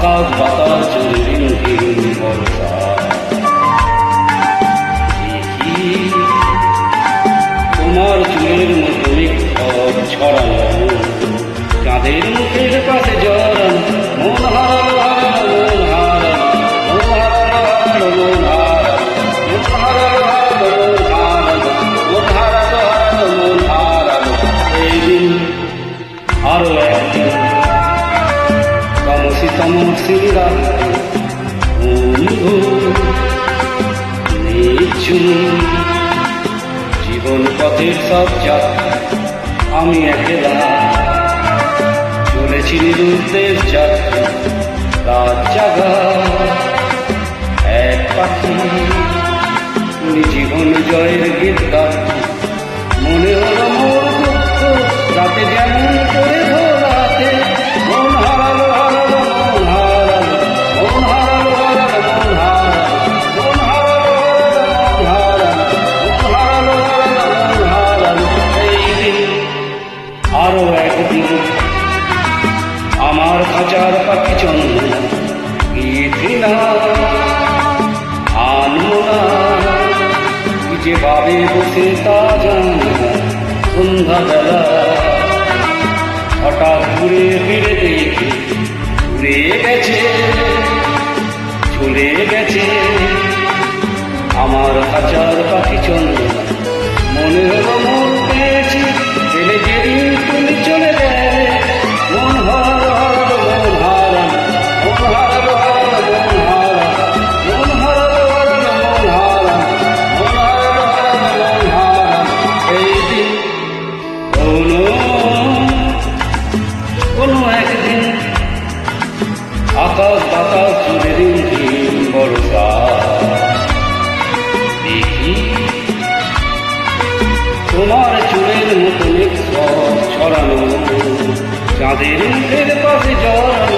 আকাশ বাতাস চলে রিমঝিম বর্ষা। দেখি তোমার চুলের মতো মেঘ ছড়ানো, চাঁদের মুখের পাশে জড়ানো, মন হারালো হারালো মন হারালো, মন হারালো হারালো মন হারালো, মন হারালো হারালো মন হারালো। এই দিন আরো একদিন তমসি তমসি রাতে বন্ধু নিঝুম জীবন পথের সব যাত্রা আমি একলা চলেছি নিরুদ্দেশ যাত্রা। রাত জাগা এক পাখি তুমি জীবন জয়ের গীত গাচ্ছি। মনে হলো মোর দুঃখ রাতে যেমন করে ভোলাতে, মন হারালো হারালো মন হারালো, মন হারালো হারালো মন হারালো, মন হারালো হারালো মন হারালো, মন হারালো হারালো মন হারালো। এই দিন আরো একদিন আমার খাঁচার পাখি চন্দ্র গীতি না আনবো না, যে ভাবে বসে তা জানি না। সন্ধ্যাবেলা হঠাৎ ঘুরে ফিরে দেখি ঘুরে গেছে চলে গেছে আমার খাঁচার পাখি চন্দ্র। মনে হলো মন পেয়েছি ফেলে যেদিন তুমি চলে গেলে, মন হারালো হারালো মন হারালো, মন হারালো হারালো মন হারালো, মন হারালো হারালো মন হারালো, মন হারালো হারালো মন হারালো। এই দিন কোনো একদিন আকাশ বাতাস জুড়ে রিমঝিম বর্ষা। দেখি তোমার চুলের মতো মেঘ ছড়ানো, চাঁদের মুখের পাশে জড়ানো,